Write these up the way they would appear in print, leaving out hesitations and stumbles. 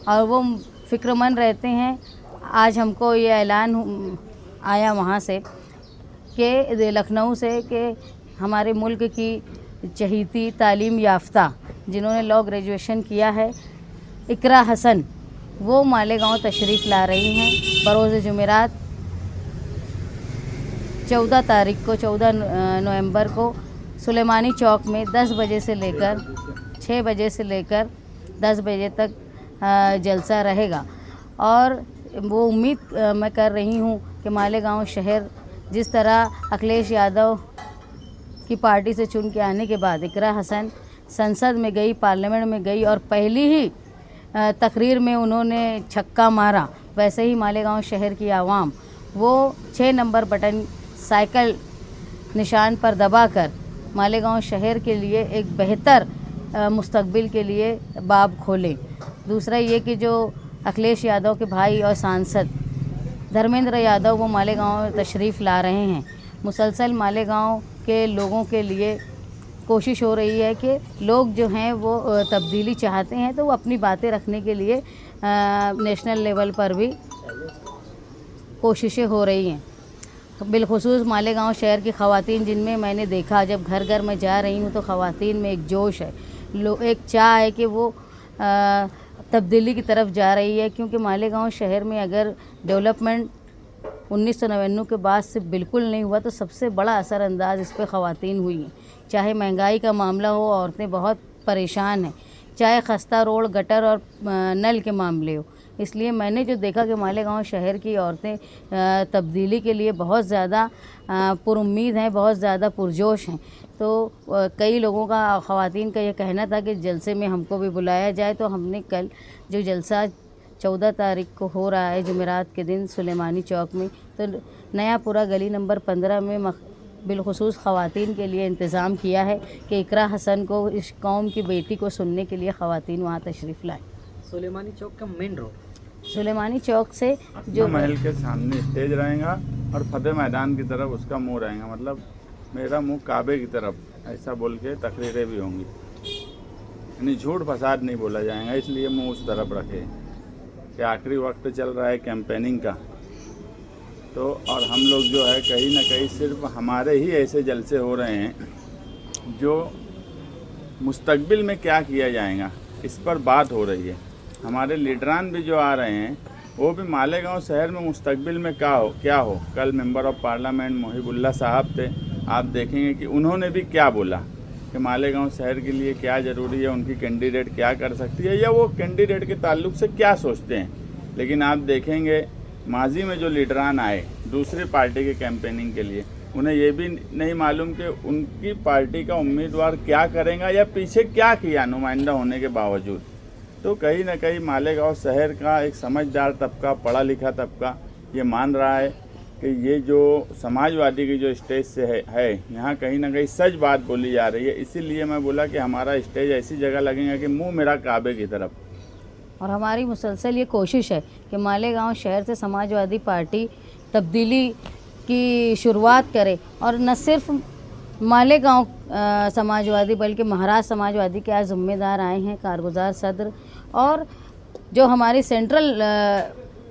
और वो फ़िक्रमंद रहते हैं। आज हमको ये ऐलान आया वहाँ से कि लखनऊ से कि हमारे मुल्क की चहीती तालीम याफ्ता जिन्होंने लॉ ग्रेजुएशन किया है इकरा हसन, वो मालेगांव तशरीफ़ ला रही हैं बरोज़ जुमेरात 14 तारीख को 14 नवंबर को सुलेमानी चौक में 10 बजे से लेकर 6 बजे से लेकर 10 बजे तक जलसा रहेगा। और वो उम्मीद मैं कर रही हूँ कि मालेगांव शहर जिस तरह अखिलेश यादव की पार्टी से चुन के आने के बाद इकरा हसन संसद में गई, पार्लियामेंट में गई और पहली ही तकरीर में उन्होंने छक्का मारा, वैसे ही मालेगांव शहर की आवाम वो 6 नंबर बटन साइकिल निशान पर दबाकर मालेगांव शहर के लिए एक बेहतर मुस्तकबिल के लिए बाब खोलें। दूसरा ये कि जो अखिलेश यादव के भाई और सांसद धर्मेंद्र यादव वो मालेगांव तशरीफ़ ला रहे हैं। मुसलसल मालेगांव के लोगों के लिए कोशिश हो रही है कि लोग जो हैं वो तब्दीली चाहते हैं, तो वो अपनी बातें रखने के लिए नेशनल लेवल पर भी कोशिशें हो रही हैं। बिलखुसूस मालेगांव शहर की ख़वातीन, जिनमें मैंने देखा जब घर घर में जा रही हूँ तो ख़वातीन में एक जोश है, एक चाह है कि वो तब्दीली की तरफ जा रही है। क्योंकि मालेगांव शहर में अगर डेवलपमेंट 1999 के बाद से बिल्कुल नहीं हुआ तो सबसे बड़ा असरअंदाज इस पर ख़वातीन हुई हैं। चाहे महंगाई का मामला हो, औरतें बहुत परेशान हैं, चाहे खस्ता रोड, गटर और नल के मामले हो। इसलिए मैंने जो देखा कि मालेगांव शहर की औरतें तब्दीली के लिए बहुत ज़्यादा पुरुम्मीद हैं, बहुत ज़्यादा पुरजोश हैं। तो कई लोगों का, ख़वातीन का ये कहना था कि जलसे में हमको भी बुलाया जाए। तो हमने कल जो जलसा 14 तारीख को हो रहा है जुमेरात के दिन सुलेमानी चौक में, तो नयापुरा गली नंबर 15 में बिलखुसूस ख़वातीन के लिए इंतज़ाम किया है कि इकरा हसन को, इस कौम की बेटी को सुनने के लिए ख़वातीन वहाँ तशरीफ़ लाएँ। सुलेमानी चौक का मेन रोड, सुलेमानी चौक से जो महल के सामने स्टेज रहेगा और फतेह मैदान की तरफ उसका मुंह रहेगा, मतलब मेरा मुंह काबे की तरफ, ऐसा बोल के तकरीरें भी होंगी। यानी झूठ फसाद नहीं बोला जाएगा, इसलिए मुंह उस तरफ रखे कि आखिरी वक्त चल रहा है कैंपेनिंग का। तो और हम लोग जो है कहीं ना कहीं सिर्फ हमारे ही ऐसे जलसे हो रहे हैं जो मुस्तकबिल में क्या किया जाएगा इस पर बात हो रही है। हमारे लीडरान भी जो आ रहे हैं वो भी मालेगांव शहर में मुस्तकबिल में क्या हो। कल मेंबर ऑफ पार्लियामेंट मोहिबुल्लाह साहब थे, आप देखेंगे कि उन्होंने भी क्या बोला कि मालेगांव शहर के लिए क्या ज़रूरी है, उनकी कैंडिडेट क्या कर सकती है, या वो कैंडिडेट के ताल्लुक से क्या सोचते हैं। लेकिन आप देखेंगे माजी में जो लीडरान आए दूसरी पार्टी के कैंपेनिंग के लिए, उन्हें ये भी नहीं मालूम कि उनकी पार्टी का उम्मीदवार क्या करेगा या पीछे क्या किया नुमाइंदा होने के बावजूद। तो कहीं ना कहीं मालेगांव शहर का एक समझदार तबका, पढ़ा लिखा तबका ये मान रहा है कि ये जो समाजवादी की जो स्टेज से है यहाँ कहीं ना कहीं सच बात बोली जा रही है। इसीलिए मैं बोला कि हमारा स्टेज ऐसी जगह लगेगा कि मुंह मेरा काबे की तरफ। और हमारी मुसलसल ये कोशिश है कि मालेगांव शहर से समाजवादी पार्टी तब्दीली की शुरुआत करे, और न सिर्फ मालेगांव समाजवादी बल्कि महाराष्ट्र समाजवादी के आज ज़िम्मेदार आए हैं कारगुजार सदर, और जो हमारी सेंट्रल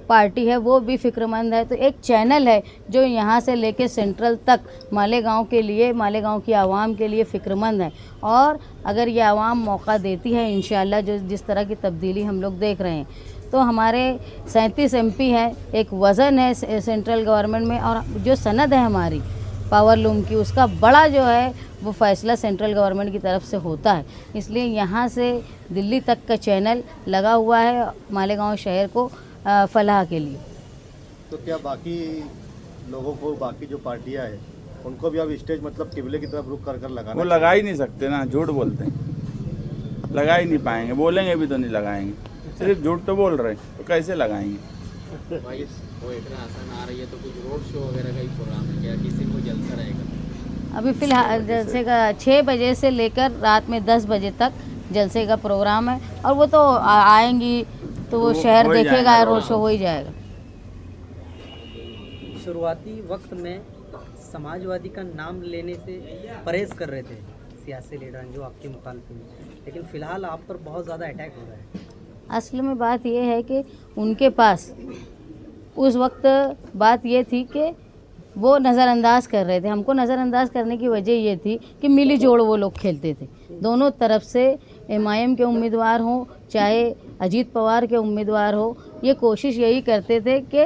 पार्टी है वो भी फ़िक्रमंद है। तो एक चैनल है जो यहाँ से लेके सेंट्रल तक मालेगांव के लिए, मालेगांव की आवाम के लिए फ़िक्रमंद है। और अगर ये आवाम मौका देती है इंशाअल्लाह, जो जिस तरह की तब्दीली हम लोग देख रहे हैं, तो हमारे 37 MP है, एक वज़न है सेंट्रल गवर्नमेंट में, और जो सनद है हमारी पावर लूम की, उसका बड़ा जो है वो फ़ैसला सेंट्रल गवर्नमेंट की तरफ से होता है। इसलिए यहाँ से दिल्ली तक का चैनल लगा हुआ है मालेगांव शहर को फलाह के लिए। तो क्या बाकी लोगों को, बाकी जो पार्टियां हैं उनको भी अब स्टेज मतलब किबले की तरफ रुक कर लगाना? वो लगा ही नहीं सकते ना, झूठ बोलते हैं, लगा ही नहीं पाएंगे, बोलेंगे भी तो नहीं लगाएंगे, सिर्फ झूठ तो बोल रहे हैं, तो कैसे लगाएंगे। वो इकरा हसन आ रही है तो कुछ रोड शो वगैरह का ही प्रोग्राम है क्या, किसी को जलसा रहेगा? अभी फ़िलहाल जलसे का 6 बजे से लेकर रात में 10 बजे तक जलसे का प्रोग्राम है, और वो तो आएंगी तो वो शहर देखेगा, रोड शो हो ही जाएगा। शुरुआती वक्त में समाजवादी का नाम लेने से परहेज कर रहे थे सियासी लीडर जो आपके मुखालिफ हैं, लेकिन फ़िलहाल आप पर बहुत ज़्यादा अटैक हो रहा है। असल में बात ये है कि उनके पास उस वक्त बात ये थी कि वो नज़रअंदाज कर रहे थे। हमको नज़रअंदाज करने की वजह ये थी कि मिली जोड़ वो लोग खेलते थे। दोनों तरफ से एमआईएम के उम्मीदवार हों चाहे अजीत पवार के उम्मीदवार हो, ये कोशिश यही करते थे कि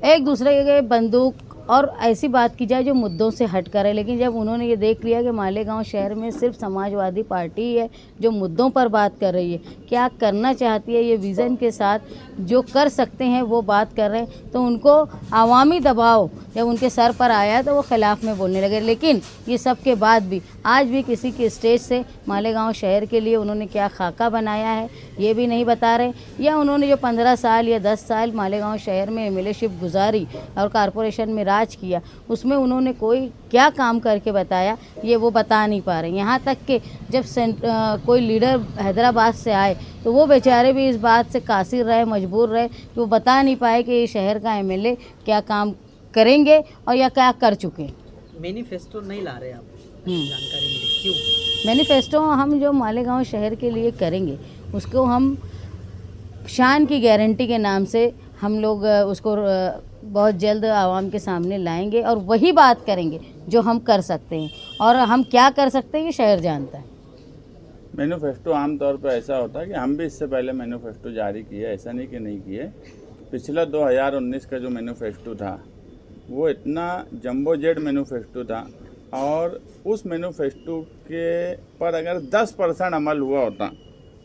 एक दूसरे के बंदूक और ऐसी बात की जाए जो मुद्दों से हट कर है। लेकिन जब उन्होंने ये देख लिया कि मालेगांव शहर में सिर्फ समाजवादी पार्टी है जो मुद्दों पर बात कर रही है, क्या करना चाहती है, ये विज़न के साथ जो कर सकते हैं वो बात कर रहे हैं, तो उनको आवामी दबाव जब उनके सर पर आया तो वो खिलाफ में बोलने लगे। लेकिन ये सब के बाद भी आज भी किसी के स्टेज से मालेगांव शहर के लिए उन्होंने क्या खाका बनाया है ये भी नहीं बता रहे, या उन्होंने जो 15 साल या 10 साल मालेगांव शहर में एमएलएशिप गुजारी और कारपोरेशन में राज किया उसमें उन्होंने कोई क्या काम करके बताया ये वो बता नहीं पा रहे। यहाँ तक कि जब कोई लीडर हैदराबाद से आए तो वो बेचारे भी इस बात से कासिर रहे, मजबूर रहे कि वो बता नहीं पाए कि ये शहर का एमएलए क्या काम करेंगे और या क्या कर चुके। मैनिफेस्टो नहीं ला रहे आप, जानकारी मिली क्यों? मैनिफेस्टो हम जो मालेगांव शहर के लिए करेंगे उसको हम शान की गारंटी के नाम से हम लोग उसको बहुत जल्द आवाम के सामने लाएंगे और वही बात करेंगे जो हम कर सकते हैं, और हम क्या कर सकते हैं ये शहर जानता है। मैनिफेस्टो आमतौर पर ऐसा होता है कि हम भी इससे पहले मैनिफेस्टो जारी किए, ऐसा नहीं कि नहीं किए। पिछला 2019 का जो मैनिफेस्टो था वो इतना जंबो जेड मैनिफेस्टो था, और उस मैनिफेस्टो के पर अगर 10% अमल हुआ होता,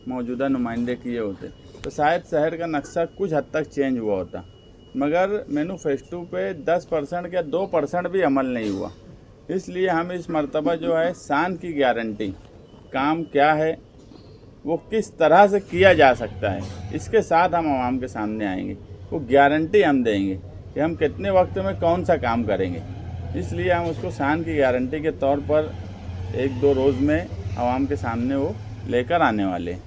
मौजूदा नुमाइंदे किए होते, तो शायद शहर का नक्शा कुछ हद तक चेंज हुआ होता। मगर मैनिफेस्टो पे 10% या 2% भी अमल नहीं हुआ। इसलिए हम इस मर्तबा जो है शान की गारंटी, काम क्या है वो किस तरह से किया जा सकता है, इसके साथ हम आवाम के सामने आएंगे। वो गारंटी हम देंगे कि हम कितने वक्त में कौन सा काम करेंगे। इसलिए हम उसको शान की गारंटी के तौर पर 1-2 रोज़ में आवाम के सामने वो लेकर आने वाले हैं।